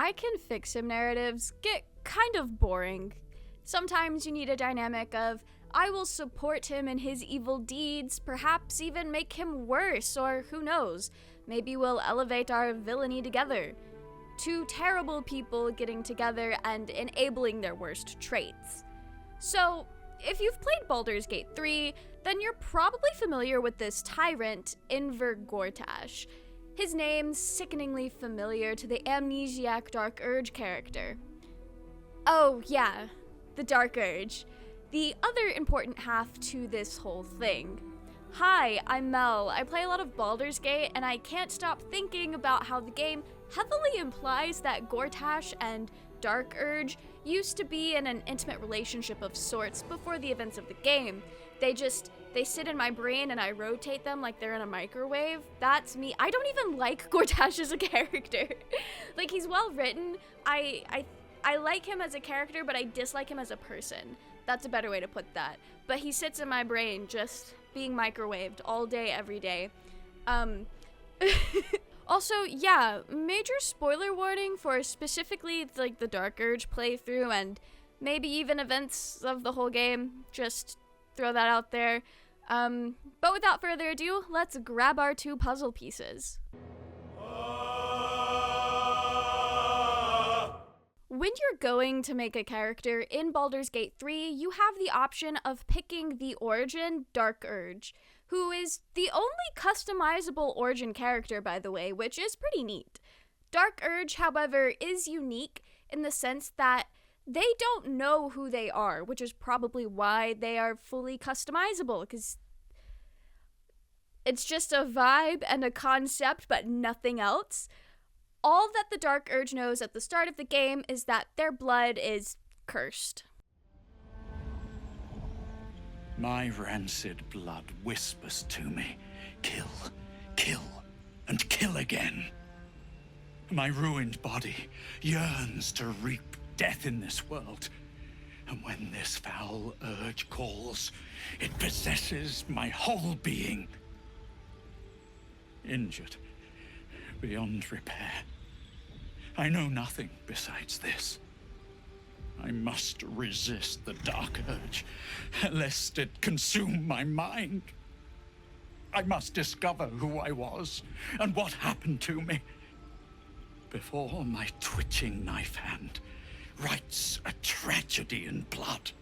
I can fix him narratives get kind of boring. Sometimes you need a dynamic of, I will support him in his evil deeds, perhaps even make him worse, or who knows, maybe we'll elevate our villainy together. Two terrible people getting together and enabling their worst traits. So, if you've played Baldur's Gate 3, then you're probably familiar with this tyrant, Enver Gortash. His name's sickeningly familiar to the amnesiac Dark Urge character. Oh yeah, the Dark Urge. The other important half to this whole thing. Hi, I'm Mel. I play a lot of Baldur's Gate, and I can't stop thinking about how the game heavily implies that Gortash and Dark Urge used to be in an intimate relationship of sorts before the events of the game. They sit in my brain and I rotate them like they're in a microwave. That's me. I don't even like Gortash as a character. Like, he's well written. I like him as a character, but I dislike him as a person. That's a better way to put that. But he sits in my brain just being microwaved all day, every day. Also, yeah, major spoiler warning for specifically like the Dark Urge playthrough and maybe even events of the whole game. Just throw that out there. But without further ado, let's grab our two puzzle pieces. When you're going to make a character in Baldur's Gate 3, you have the option of picking the origin Dark Urge, who is the only customizable origin character, by the way, which is pretty neat. Dark Urge, however, is unique in the sense that they don't know who they are, which is probably why they are fully customizable, because it's just a vibe and a concept, but nothing else. All that the Dark Urge knows at the start of the game is that their blood is cursed. My rancid blood whispers to me, kill, kill, and kill again. My ruined body yearns to reap death in this world. And when this foul urge calls, it possesses my whole being. Injured beyond repair. I know nothing besides this. I must resist the Dark Urge, lest it consume my mind. I must discover who I was and what happened to me before my twitching knife hand writes a tragedy in blood.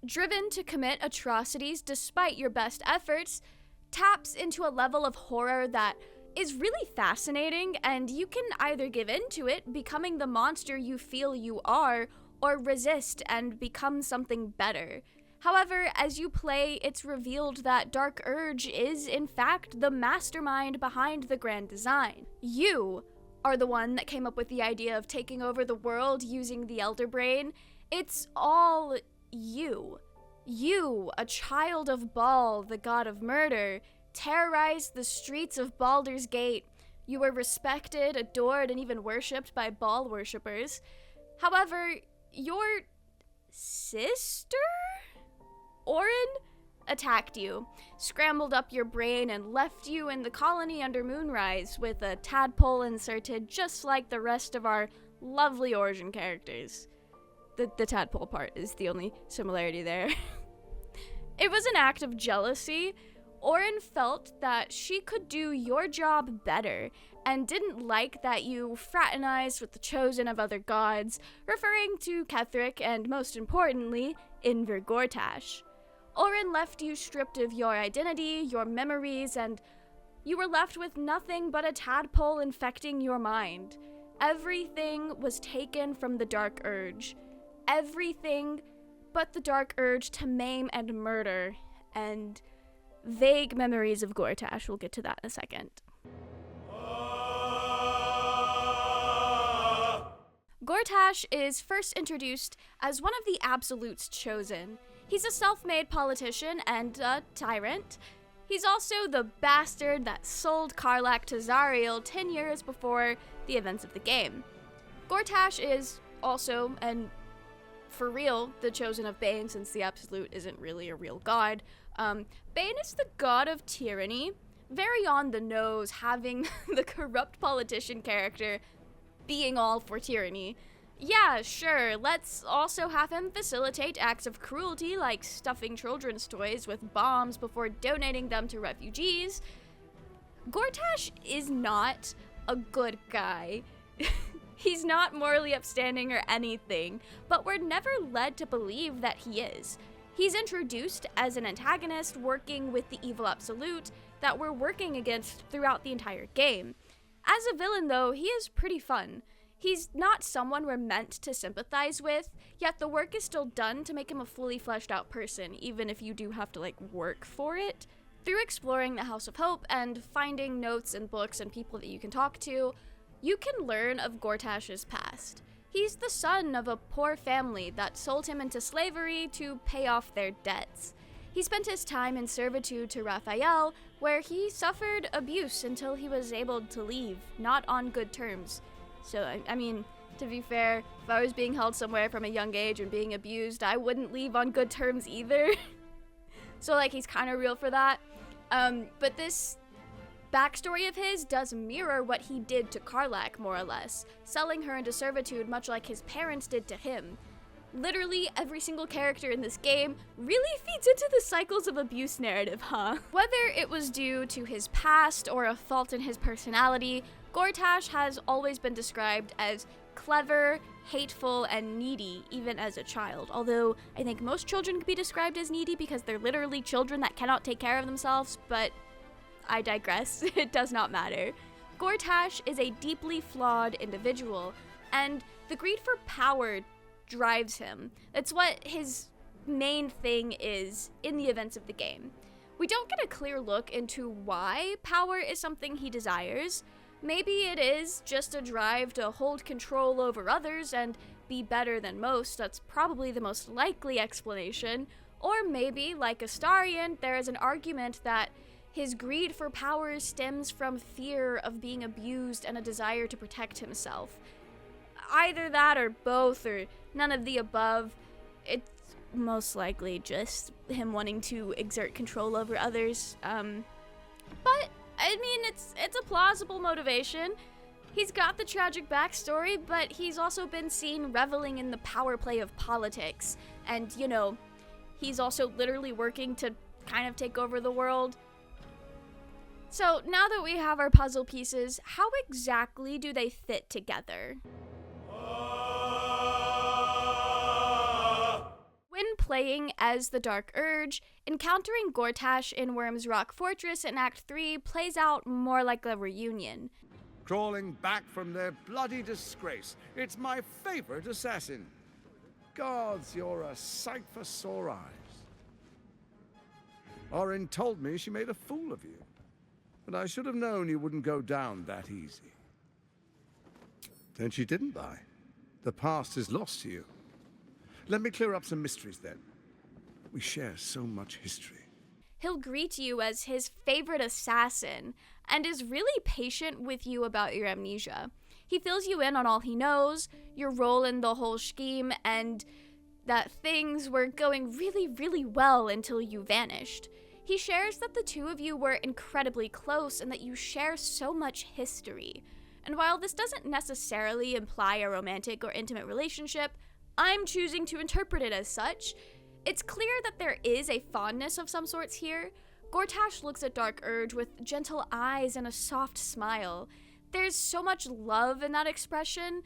Driven to commit atrocities despite your best efforts, taps into a level of horror that is really fascinating, and you can either give in to it, becoming the monster you feel you are, or resist and become something better. However, as you play, it's revealed that Dark Urge is, in fact, the mastermind behind the grand design. You are the one that came up with the idea of taking over the world using the Elder Brain. It's all you. You, a child of Baal, the god of murder, terrorized the streets of Baldur's Gate. You were respected, adored, and even worshipped by Baal worshippers. However, your sister, Orin, attacked you, scrambled up your brain, and left you in the colony under Moonrise with a tadpole inserted just like the rest of our lovely origin characters. The tadpole part is the only similarity there. It was an act of jealousy. Orin felt that she could do your job better, and didn't like that you fraternized with the chosen of other gods, referring to Ketheric and, most importantly, Enver Gortash. Orin left you stripped of your identity, your memories, and you were left with nothing but a tadpole infecting your mind. Everything was taken from the Dark Urge. Everything but the Dark Urge to maim and murder, and vague memories of Gortash. We'll get to that in a second. Gortash is first introduced as one of the Absolute's chosen. He's a self-made politician and a tyrant. He's also the bastard that sold Karlach to Zariel 10 years before the events of the game. Gortash is also, and for real, the chosen of Bane, since the Absolute isn't really a real god. Bane is the god of tyranny, very on the nose, having the corrupt politician character being all for tyranny. Yeah, sure, let's also have him facilitate acts of cruelty like stuffing children's toys with bombs before donating them to refugees. Gortash is not a good guy. He's not morally upstanding or anything, but we're never led to believe that he is. He's introduced as an antagonist working with the evil absolute that we're working against throughout the entire game. As a villain, though, he is pretty fun. He's not someone we're meant to sympathize with, yet the work is still done to make him a fully fleshed out person, even if you do have to, work for it. Through exploring the House of Hope and finding notes and books and people that you can talk to, you can learn of Gortash's past. He's the son of a poor family that sold him into slavery to pay off their debts. He spent his time in servitude to Raphael, where he suffered abuse until he was able to leave, not on good terms. So, I mean, to be fair, if I was being held somewhere from a young age and being abused, I wouldn't leave on good terms either. So, he's kind of real for that. But this backstory of his does mirror what he did to Karlach, more or less, selling her into servitude much like his parents did to him. Literally every single character in this game really feeds into the cycles of abuse narrative, huh? Whether it was due to his past or a fault in his personality, Gortash has always been described as clever, hateful, and needy, even as a child. Although, I think most children could be described as needy because they're literally children that cannot take care of themselves, but I digress. It does not matter. Gortash is a deeply flawed individual, and the greed for power drives him. It's what his main thing is in the events of the game. We don't get a clear look into why power is something he desires. Maybe it is just a drive to hold control over others and be better than most. That's probably the most likely explanation. Or maybe, like Astarion, there is an argument that his greed for power stems from fear of being abused and a desire to protect himself. Either that or both or none of the above. It's most likely just him wanting to exert control over others. But I mean, it's a plausible motivation. He's got the tragic backstory, but he's also been seen reveling in the power play of politics. And, he's also literally working to kind of take over the world. So now that we have our puzzle pieces, how exactly do they fit together? When playing as the Dark Urge, encountering Gortash in Worm's Rock Fortress in Act 3 plays out more like a reunion. Crawling back from their bloody disgrace, it's my favorite assassin. Gods, you're a sight for sore eyes. Orin told me she made a fool of you, but I should have known you wouldn't go down that easy. Then she didn't lie. The past is lost to you. Let me clear up some mysteries then. We share so much history. He'll greet you as his favorite assassin and is really patient with you about your amnesia. He fills you in on all he knows, your role in the whole scheme, and that things were going really, really well until you vanished. He shares that the two of you were incredibly close and that you share so much history. And while this doesn't necessarily imply a romantic or intimate relationship, I'm choosing to interpret it as such. It's clear that there is a fondness of some sorts here. Gortash looks at Dark Urge with gentle eyes and a soft smile. There's so much love in that expression,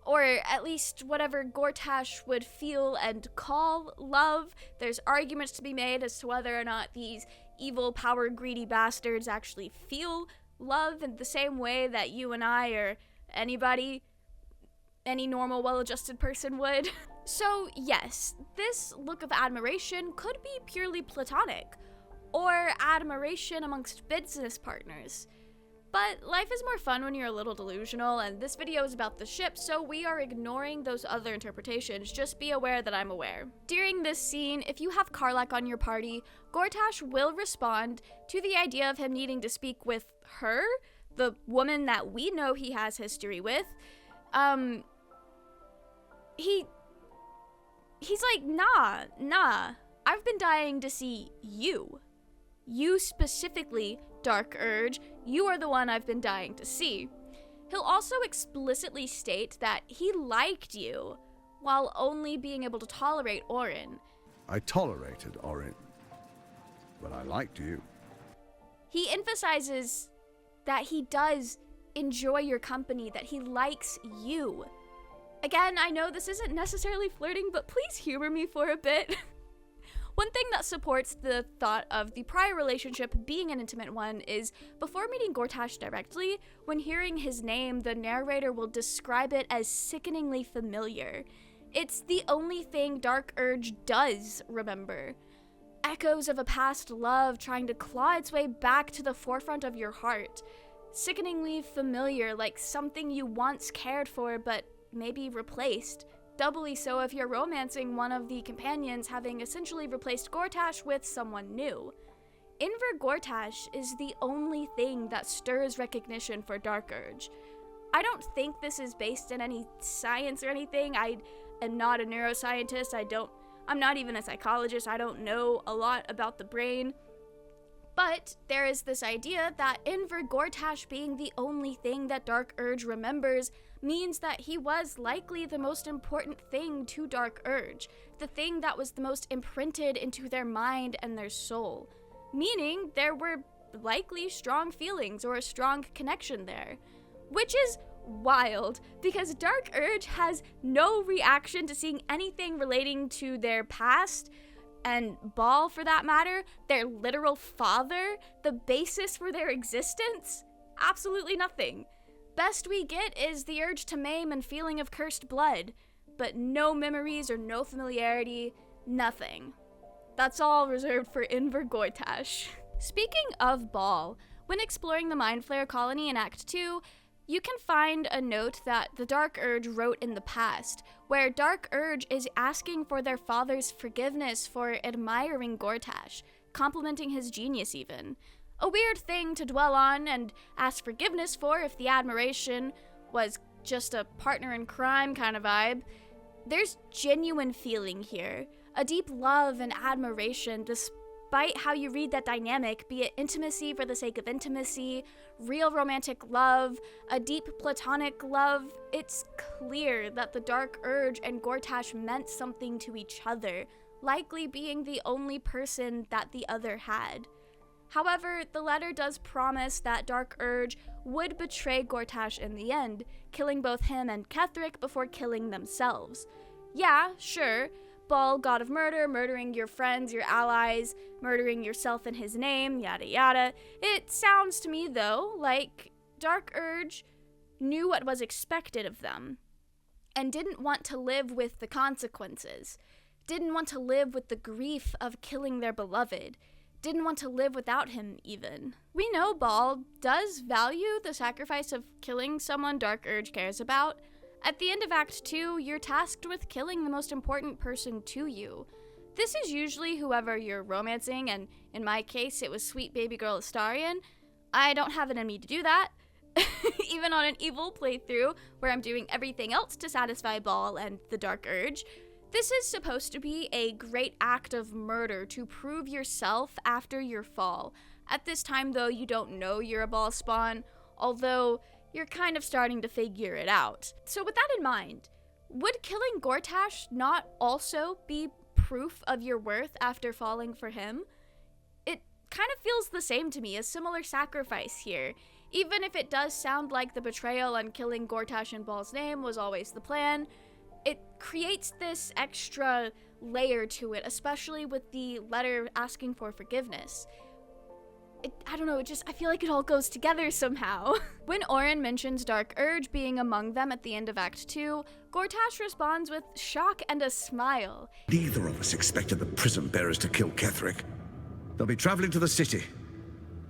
or at least whatever Gortash would feel and call love. There's arguments to be made as to whether or not these evil, power-greedy bastards actually feel love in the same way that you and I or any normal, well-adjusted person would. So yes, this look of admiration could be purely platonic, or admiration amongst business partners. But life is more fun when you're a little delusional, and this video is about the ship, so we are ignoring those other interpretations. Just be aware that I'm aware. During this scene, if you have Karlach on your party, Gortash will respond to the idea of him needing to speak with her, the woman that we know he has history with. He's like, nah, I've been dying to see you. You specifically, Dark Urge, you are the one I've been dying to see. He'll also explicitly state that he liked you, while only being able to tolerate Orin. I tolerated Orin, but I liked you. He emphasizes that he does enjoy your company, that he likes you. Again, I know this isn't necessarily flirting, but please humor me for a bit. One thing that supports the thought of the prior relationship being an intimate one is, before meeting Gortash directly, when hearing his name, the narrator will describe it as sickeningly familiar. It's the only thing Dark Urge does remember. Echoes of a past love trying to claw its way back to the forefront of your heart. Sickeningly familiar, like something you once cared for but maybe replaced. Doubly so if you're romancing one of the companions, having essentially replaced Gortash with someone new. Enver Gortash is the only thing that stirs recognition for Dark Urge. I don't think this is based in any science or anything. I am not a neuroscientist. I'm not even a psychologist. I don't know a lot about the brain. But there is this idea that Enver Gortash being the only thing that Dark Urge remembers means that he was likely the most important thing to Dark Urge, the thing that was the most imprinted into their mind and their soul, meaning there were likely strong feelings or a strong connection there, which is wild because Dark Urge has no reaction to seeing anything relating to their past, and Ball, for that matter, their literal father, the basis for their existence. Absolutely nothing. Best we get is the urge to maim and feeling of cursed blood, but no memories or no familiarity, nothing. That's all reserved for Enver Gortash. Speaking of Ball, when exploring the Mind Flayer colony in Act 2, you can find a note that the Dark Urge wrote in the past, where Dark Urge is asking for their father's forgiveness for admiring Gortash, complimenting his genius even. A weird thing to dwell on and ask forgiveness for if the admiration was just a partner in crime kind of vibe. There's genuine feeling here, a deep love and admiration despite how you read that dynamic, be it intimacy for the sake of intimacy, real romantic love, a deep platonic love. It's clear that the Dark Urge and Gortash meant something to each other, likely being the only person that the other had. However, the letter does promise that Dark Urge would betray Gortash in the end, killing both him and Ketheric before killing themselves. Yeah, sure, Ball, god of murder, murdering your friends, your allies, murdering yourself in his name, yada yada. It sounds to me, though, like Dark Urge knew what was expected of them, and didn't want to live with the consequences, didn't want to live with the grief of killing their beloved, didn't want to live without him, even. We know Ball does value the sacrifice of killing someone Dark Urge cares about. At the end of Act 2, you're tasked with killing the most important person to you. This is usually whoever you're romancing, and in my case, it was sweet baby girl Astarion. I don't have it in me to do that, even on an evil playthrough where I'm doing everything else to satisfy Ball and the Dark Urge. This is supposed to be a great act of murder to prove yourself after your fall. At this time, though, you don't know you're a Ball spawn, although you're kind of starting to figure it out. So with that in mind, would killing Gortash not also be proof of your worth after falling for him? It kind of feels the same to me, a similar sacrifice here. Even if it does sound like the betrayal and killing Gortash in Ball's name was always the plan, it creates this extra layer to it, especially with the letter asking for forgiveness. I don't know, I feel like it all goes together somehow. When Orin mentions Dark Urge being among them at the end of Act 2, Gortash responds with shock and a smile. Neither of us expected the prison bearers to kill Ketheric. They'll be traveling to the city.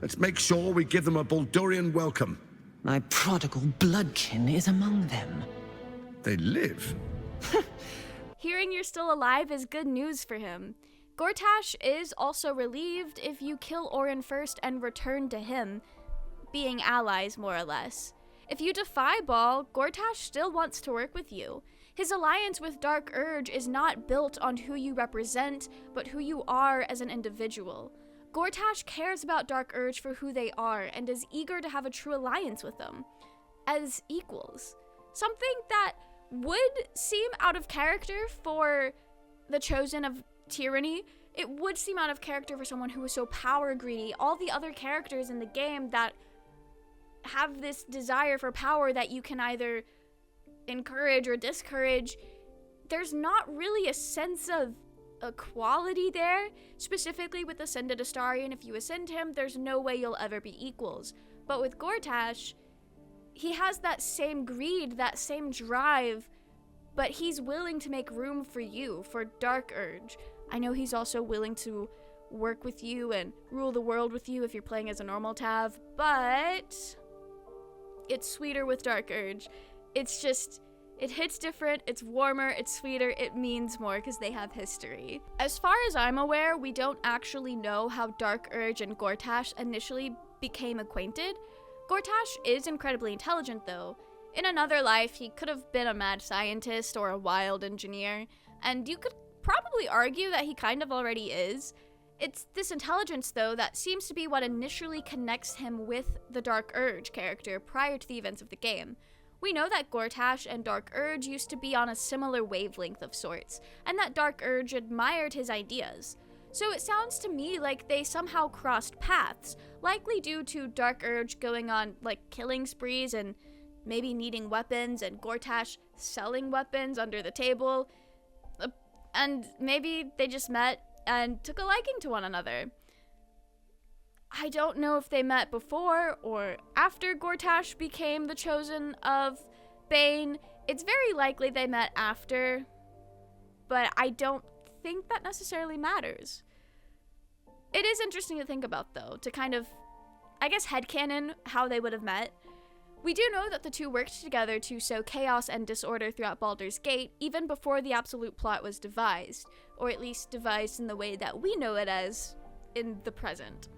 Let's make sure we give them a Baldurian welcome. My prodigal bloodkin is among them. They live. Hearing you're still alive is good news for him. Gortash is also relieved if you kill Orin first and return to him, being allies more or less. If you defy Ball, Gortash still wants to work with you. His alliance with Dark Urge is not built on who you represent, but who you are as an individual. Gortash cares about Dark Urge for who they are and is eager to have a true alliance with them. as equals. Something that would seem out of character for the Chosen of Tyranny. It would seem out of character for someone who is so power greedy. All the other characters in the game that have this desire for power that you can either encourage or discourage, there's not really a sense of equality there. Specifically with Ascended Astarion, if you ascend him, there's no way you'll ever be equals. But with Gortash, he has that same greed, that same drive, but he's willing to make room for you, for Dark Urge. I know he's also willing to work with you and rule the world with you if you're playing as a normal Tav, but it's sweeter with Dark Urge. It's just, it hits different, it's warmer, it's sweeter, it means more because they have history. As far as I'm aware, we don't actually know how Dark Urge and Gortash initially became acquainted. Gortash is incredibly intelligent though. In another life, he could have been a mad scientist or a wild engineer, and you could probably argue that he kind of already is. It's this intelligence, though, that seems to be what initially connects him with the Dark Urge character prior to the events of the game. We know that Gortash and Dark Urge used to be on a similar wavelength of sorts, and that Dark Urge admired his ideas. So it sounds to me like they somehow crossed paths, likely due to Dark Urge going on, killing sprees and maybe needing weapons, and Gortash selling weapons under the table. And maybe they just met and took a liking to one another. I don't know if they met before or after Gortash became the Chosen of Bane. It's very likely they met after, but I don't think that necessarily matters. It is interesting to think about, though, to kind of, I guess, headcanon how they would have met. We do know that the two worked together to sow chaos and disorder throughout Baldur's Gate, even before the absolute plot was devised, or at least devised in the way that we know it as in the present.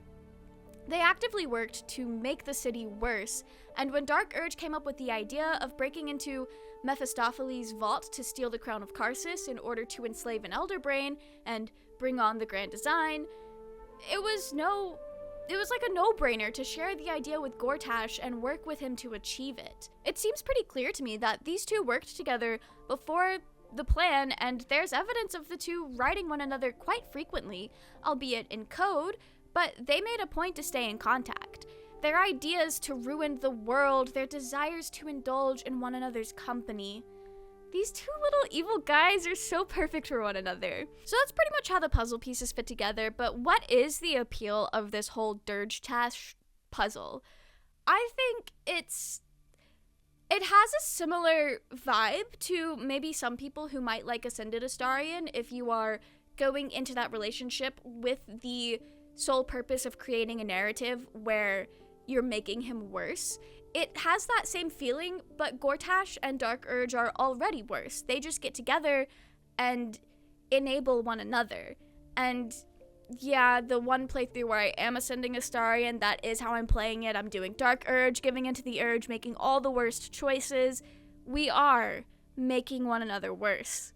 They actively worked to make the city worse, and when Dark Urge came up with the idea of breaking into Mephistopheles' vault to steal the crown of Karsus in order to enslave an Elder Brain and bring on the Grand Design, it was like a no-brainer to share the idea with Gortash and work with him to achieve it. It seems pretty clear to me that these two worked together before the plan, and there's evidence of the two writing one another quite frequently, albeit in code, but they made a point to stay in contact. Their ideas to ruin the world, their desires to indulge in one another's company. These two little evil guys are so perfect for one another. So that's pretty much how the puzzle pieces fit together, but what is the appeal of this whole DurgeTash puzzle? I think it has a similar vibe to maybe some people who might like Ascended Astarion if you are going into that relationship with the sole purpose of creating a narrative where you're making him worse. It has that same feeling, but Gortash and Dark Urge are already worse. They just get together and enable one another. And yeah, the one playthrough where I am ascending Astarion, that is how I'm playing it. I'm doing Dark Urge, giving into the Urge, making all the worst choices. We are making one another worse.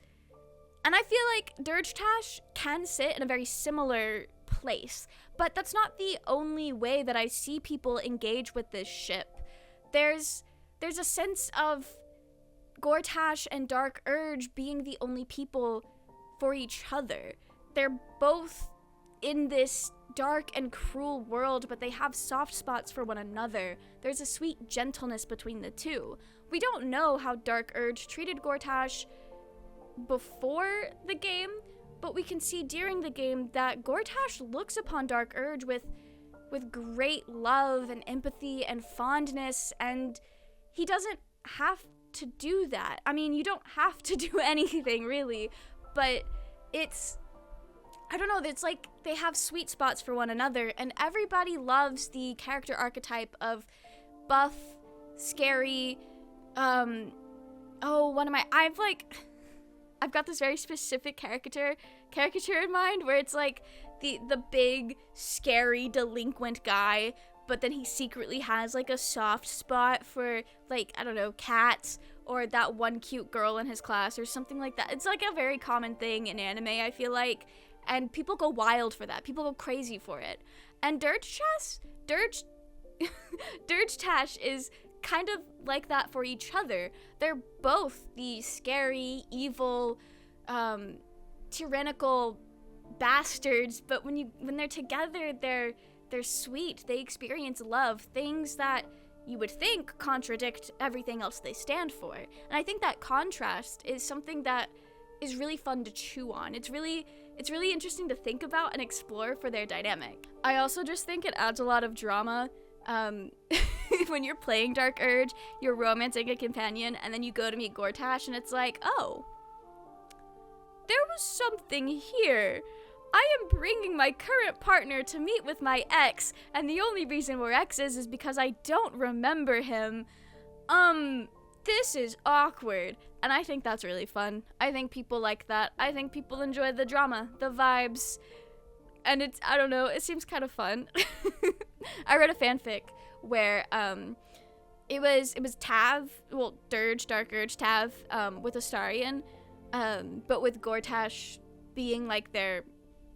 And I feel like DurgeTash can sit in a very similar place, but that's not the only way that I see people engage with this ship. There's a sense of Gortash and Dark Urge being the only people for each other. They're both in this dark and cruel world, but they have soft spots for one another. There's a sweet gentleness between the two. We don't know how Dark Urge treated Gortash before the game, but we can see during the game that Gortash looks upon Dark Urge with great love and empathy and fondness, and he doesn't have to do that. I mean, you don't have to do anything, really, but I don't know, it's like they have sweet spots for one another, and everybody loves the character archetype of buff, scary, I've got this very specific caricature in mind where it's like the big, scary, delinquent guy, but then he secretly has like a soft spot for, like, I don't know, cats, or that one cute girl in his class or something like that. It's like a very common thing in anime, I feel like, and people go wild for that. People go crazy for it. And DurgeTash is kind of like that for each other. They're both the scary, evil, tyrannical bastards, but when they're together, they're sweet. They experience love, things that you would think contradict everything else they stand for. And I think that contrast is something that is really fun to chew on. It's really interesting to think about and explore for their dynamic. I also just think it adds a lot of drama. When you're playing Dark Urge, you're romancing a companion, and then you go to meet Gortash, and it's like, oh, there was something here. I am bringing my current partner to meet with my ex, and the only reason we're exes is because I don't remember him. This is awkward. And I think that's really fun. I think people like that. I think people enjoy the drama, the vibes, and I don't know, it seems kind of fun. I read a fanfic where it was Tav, well, Dark Urge Tav, with Astarion, but with Gortash being like their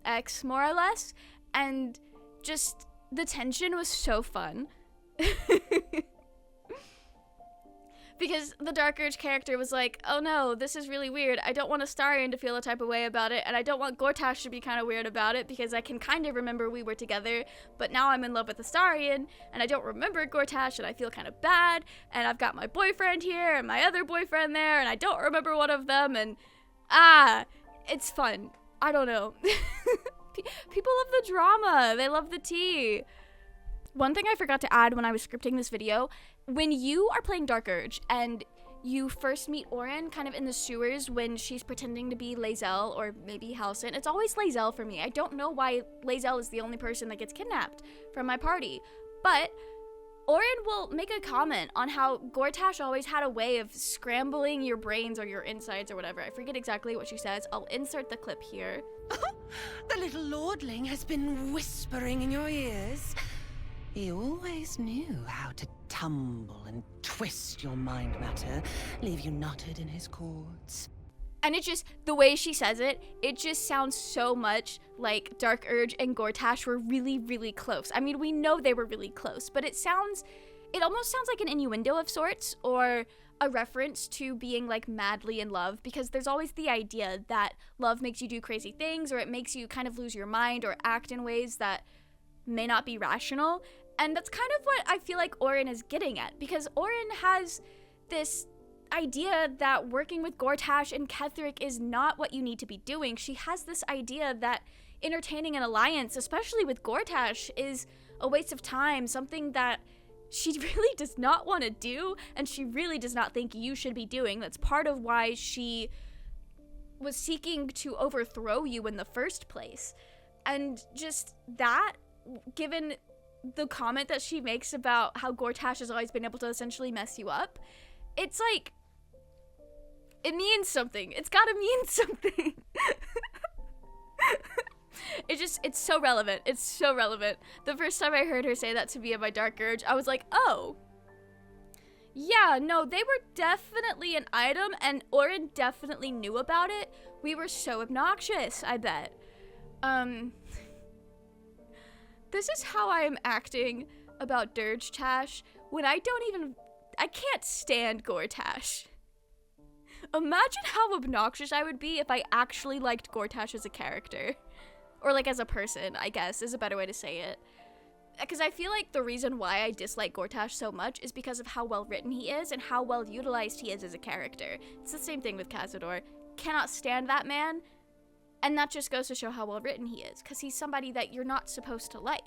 ex, more or less, and just the tension was so fun. Because the Dark Urge character was like, oh no, this is really weird. I don't want Astarion to feel a type of way about it, and I don't want Gortash to be kind of weird about it, because I can kind of remember we were together, but now I'm in love with Astarion, and I don't remember Gortash, and I feel kind of bad, and I've got my boyfriend here, and my other boyfriend there, and I don't remember one of them, and it's fun. I don't know. People love the drama. They love the tea. One thing I forgot to add when I was scripting this video, when you are playing Dark Urge and you first meet Orin kind of in the sewers when she's pretending to be Lae'zel or maybe Halsin, it's always Lae'zel for me. I don't know why Lae'zel is the only person that gets kidnapped from my party, but Orin will make a comment on how Gortash always had a way of scrambling your brains or your insides or whatever. I forget exactly what she says. I'll insert the clip here. The little lordling has been whispering in your ears. He always knew how to tumble and twist your mind matter, leave you knotted in his cords. And it just, the way she says it, it just sounds so much like Dark Urge and Gortash were really, really close. I mean, we know they were really close, but it almost sounds like an innuendo of sorts, or a reference to being like madly in love, because there's always the idea that love makes you do crazy things, or it makes you kind of lose your mind or act in ways that may not be rational. And that's kind of what I feel like Orin is getting at, because Orin has this idea that working with Gortash and Ketheric is not what you need to be doing. She has this idea that entertaining an alliance, especially with Gortash, is a waste of time, something that she really does not want to do, and she really does not think you should be doing. That's part of why she was seeking to overthrow you in the first place. And just that, given the comment that she makes about how Gortash has always been able to essentially mess you up, it's like, it means something. It's gotta mean something. It's so relevant. It's so relevant. The first time I heard her say that to me in my Dark Urge, I was like, oh, yeah, no, they were definitely an item, and Orin definitely knew about it. We were so obnoxious, I bet. This is how I am acting about DurgeTash when I can't stand Gortash. Imagine how obnoxious I would be if I actually liked Gortash as a character. Or like as a person, I guess, is a better way to say it. Because I feel like the reason why I dislike Gortash so much is because of how well written he is and how well utilized he is as a character. It's the same thing with Cazador. Cannot stand that man. And that just goes to show how well written he is, because he's somebody that you're not supposed to like.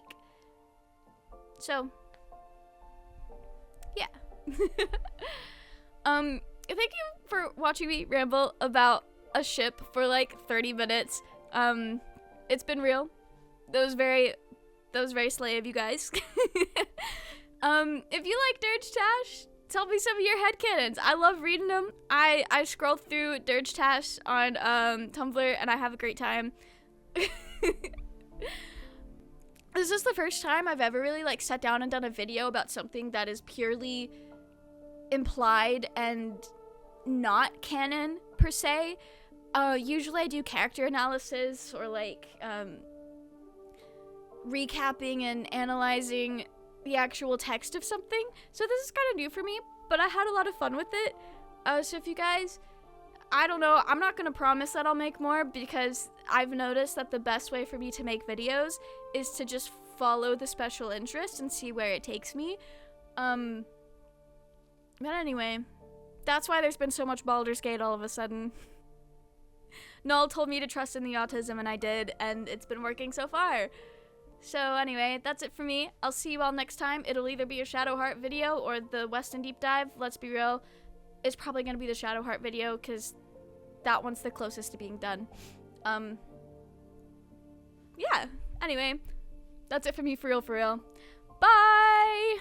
So, yeah. Thank you for watching me ramble about a ship for like 30 minutes. It's been real. That was very slay of you guys. If you like DurgeTash, tell me some of your headcanons. I love reading them. I scroll through DurgeTash on Tumblr, and I have a great time. This is the first time I've ever really like sat down and done a video about something that is purely implied and not canon per se. Usually I do character analysis or like recapping and analyzing the actual text of something. So this is kind of new for me, but I had a lot of fun with it. So if you guys, I don't know, I'm not gonna promise that I'll make more, because I've noticed that the best way for me to make videos is to just follow the special interest and see where it takes me. But anyway, that's why there's been so much Baldur's Gate all of a sudden. Null told me to trust in the autism, and I did, and it's been working so far. So anyway, that's it for me. I'll see you all next time. It'll either be a Shadowheart video or the Weston Deep Dive. Let's be real, it's probably going to be the Shadowheart video, because that one's the closest to being done. Yeah, anyway, that's it for me, for real, for real. Bye!